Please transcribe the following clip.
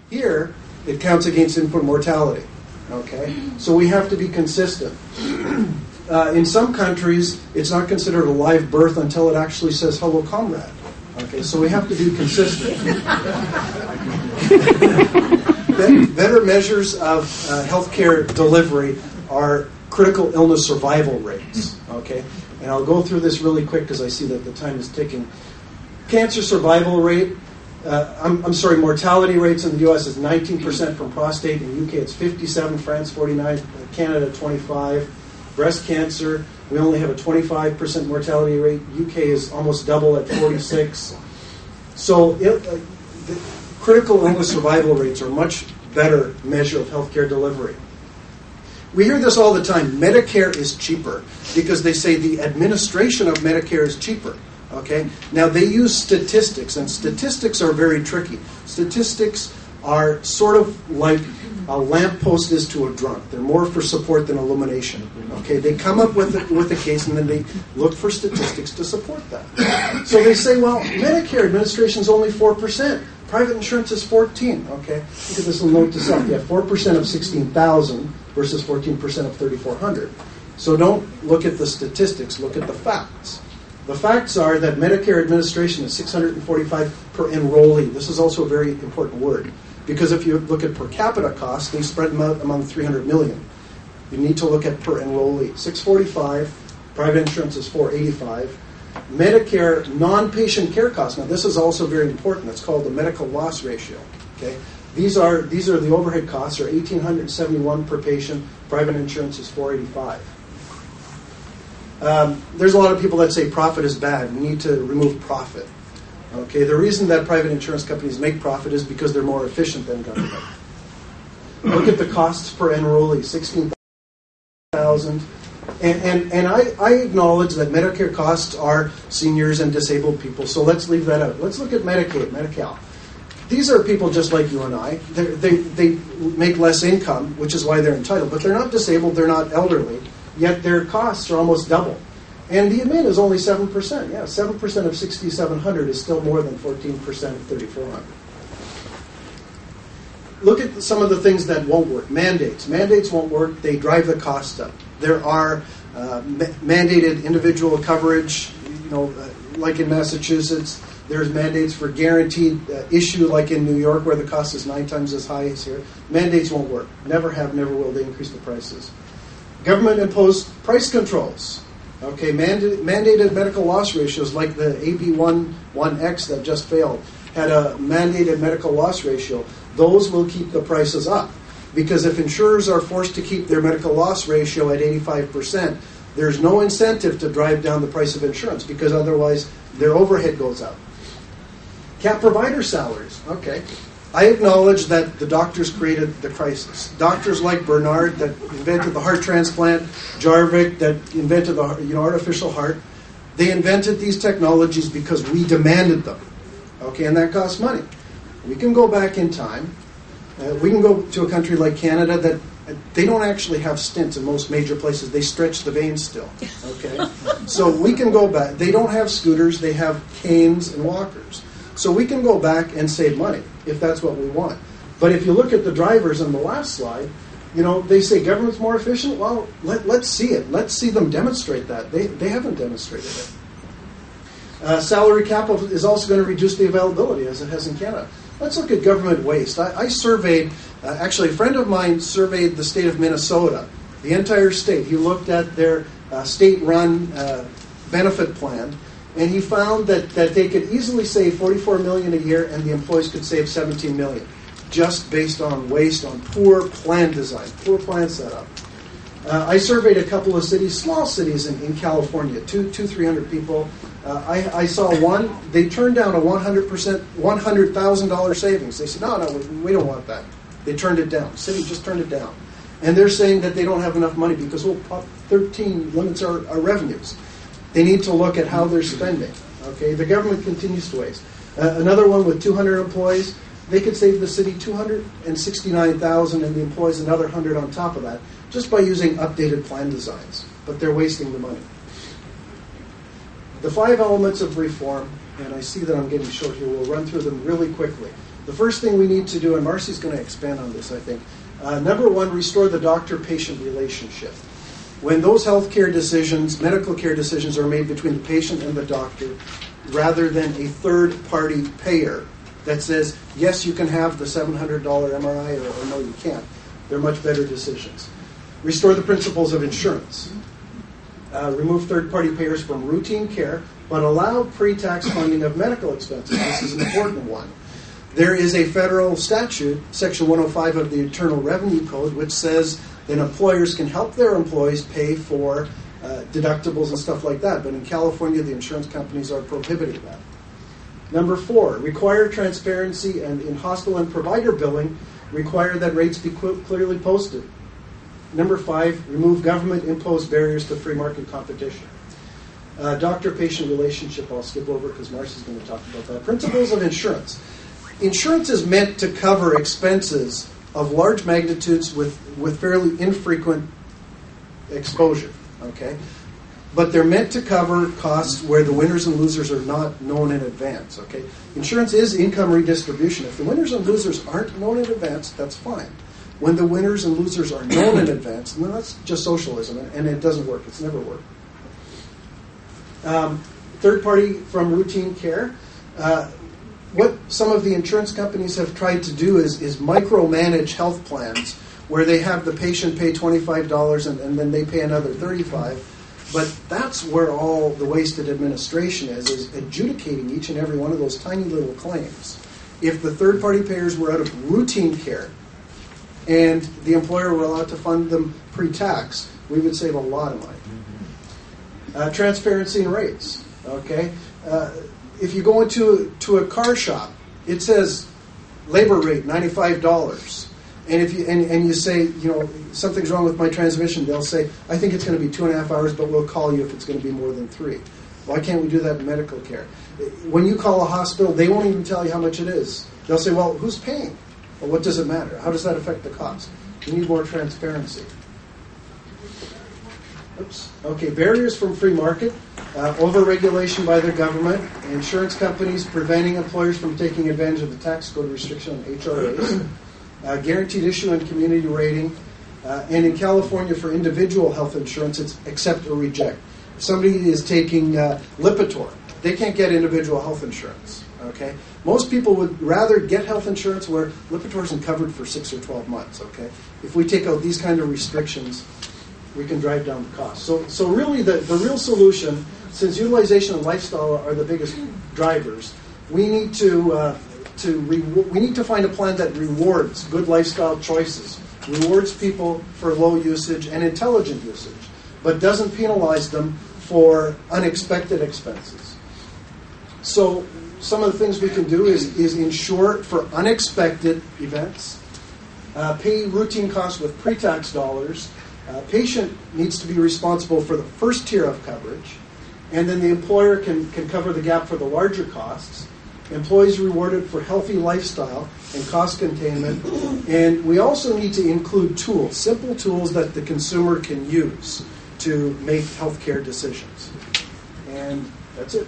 Here, it counts against infant mortality. Okay, so we have to be consistent. In some countries, it's not considered a live birth until it actually says "Hello, comrade." Okay, so we have to be consistent. Better measures of healthcare delivery are critical illness survival rates. Okay, and I'll go through this really quick because I see that the time is ticking. Cancer survival rate. Mortality rates in the U.S. is 19% from prostate. In the UK, it's 57%, France 49%, Canada 25%. Breast cancer, we only have a 25% mortality rate. UK is almost double at 46%. So the critical illness survival rates are a much better measure of healthcare delivery. We hear this all the time. Medicare is cheaper because they say the administration of Medicare is cheaper. Okay. Now they use statistics, and statistics are very tricky. Statistics are sort of like a lamppost is to a drunk. They're more for support than illumination. Okay. They come up with a case, and then they look for statistics to support that. So they say, well, Medicare administration is only 4%. Private insurance is 14%. Okay. Look at this little note to self. You have 4% of 16,000 versus 14% of 3,400. So don't look at the statistics. Look at the facts. The facts are that Medicare administration is $645 per enrollee. This is also a very important word because if you look at per capita costs, they spread them out among 300 million. You need to look at per enrollee. $645, private insurance is $485. Medicare non-patient care costs. Now this is also very important. It's called the medical loss ratio. Okay, these are the overhead costs are $1,871 per patient. Private insurance is $485. There's a lot of people that say profit is bad. We need to remove profit. Okay, the reason that private insurance companies make profit is because they're more efficient than government. Look at the costs per enrollee, $16,000. And I acknowledge that Medicare costs are seniors and disabled people, so let's leave that out. Let's look at Medicaid, Medi-Cal. These are people just like you and I. They make less income, which is why they're entitled, but they're not disabled, they're not elderly. Yet their costs are almost double. And the admin is only 7%. Yeah, 7% of 6,700 is still more than 14% of 3,400. Look at some of the things that won't work. Mandates. Mandates won't work. They drive the cost up. There are mandated individual coverage, like in Massachusetts. There's mandates for guaranteed issue, like in New York, where the cost is 9 times as high as here. Mandates won't work. Never have, never will. They increase the prices. Government-imposed price controls. Okay, mandated medical loss ratios like the AB11X that just failed had a mandated medical loss ratio. Those will keep the prices up because if insurers are forced to keep their medical loss ratio at 85%, there's no incentive to drive down the price of insurance because otherwise their overhead goes up. Cap provider salaries. Okay. I acknowledge that the doctors created the crisis. Doctors like Bernard that invented the heart transplant, Jarvik that invented the artificial heart, they invented these technologies because we demanded them. Okay, and that costs money. We can go back in time. We can go to a country like Canada that they don't actually have stents in most major places. They stretch the veins still. Okay, so we can go back. They don't have scooters. They have canes and walkers. So we can go back and save money if that's what we want. But if you look at the drivers on the last slide, they say government's more efficient. Well, let's see it. Let's see them demonstrate that. They haven't demonstrated it. Salary cap is also going to reduce the availability as it has in Canada. Let's look at government waste. I surveyed, actually a friend of mine surveyed the state of Minnesota, the entire state. He looked at their state-run benefit plan. And he found that they could easily save $44 million a year, and the employees could save $17 million, just based on waste, on poor plan design, poor plan setup. I surveyed a couple of cities, small cities in California, 300 people. I saw one. They turned down a $100,000 savings. They said, no, we don't want that. They turned it down. The city just turned it down, and they're saying that they don't have enough money because Prop 13 limits our revenues. They need to look at how they're spending. Okay, the government continues to waste. Another one with 200 employees, they could save the city $269,000 and the employees another 100 on top of that, just by using updated plan designs. But they're wasting the money. The 5 elements of reform, and I see that I'm getting short here. We'll run through them really quickly. The first thing we need to do, and Marcy's going to expand on this, I think, number one, restore the doctor-patient relationship. When those healthcare decisions, medical care decisions are made between the patient and the doctor, rather than a third-party payer that says, yes, you can have the $700 MRI, or no, you can't. They're much better decisions. Restore the principles of insurance. Remove third-party payers from routine care, but allow pre-tax funding of medical expenses. This is an important one. There is a federal statute, Section 105 of the Internal Revenue Code, which says that employers can help their employees pay for deductibles and stuff like that. But in California, the insurance companies are prohibiting that. Number 4, require transparency, and in hospital and provider billing, require that rates be clearly posted. Number 5, remove government-imposed barriers to free market competition. Doctor-patient relationship, I'll skip over because Marcy's going to talk about that. Principles of insurance. Insurance is meant to cover expenses of large magnitudes with fairly infrequent exposure, okay? But they're meant to cover costs where the winners and losers are not known in advance, okay? Insurance is income redistribution. If the winners and losers aren't known in advance, that's fine. When the winners and losers are known in advance, then that's just socialism, and it doesn't work. It's never worked. Third party from routine care. What some of the insurance companies have tried to do is micromanage health plans where they have the patient pay $25 and then they pay another $35. But that's where all the wasted administration is adjudicating each and every one of those tiny little claims. If the third-party payers were out of routine care and the employer were allowed to fund them pre-tax, we would save a lot of money. Transparency in rates. Okay, if you go into a car shop, it says labor rate $95. And if you say, you know, something's wrong with my transmission, they'll say, I think it's going to be 2.5 hours, but we'll call you if it's going to be more than 3. Why can't we do that in medical care? When you call a hospital, they won't even tell you how much it is. They'll say, well, who's paying? Well, what does it matter? How does that affect the cost? We need more transparency. Oops. Okay, barriers from free market, over-regulation by the government, insurance companies preventing employers from taking advantage of the tax code restriction on HRAs, guaranteed issue and community rating, and in California for individual health insurance, it's accept or reject. If somebody is taking Lipitor, they can't get individual health insurance. Okay, most people would rather get health insurance where Lipitor isn't covered for 6 or 12 months. Okay, if we take out these kind of restrictions, we can drive down the cost. So really, the real solution, since utilization and lifestyle are the biggest drivers, we need to find a plan that rewards good lifestyle choices, rewards people for low usage and intelligent usage, but doesn't penalize them for unexpected expenses. So some of the things we can do is insure for unexpected events, pay routine costs with pre-tax dollars. Patient needs to be responsible for the first tier of coverage, and then the employer can cover the gap for the larger costs. Employees rewarded for healthy lifestyle and cost containment. And we also need to include tools, simple tools that the consumer can use to make healthcare decisions. And that's it.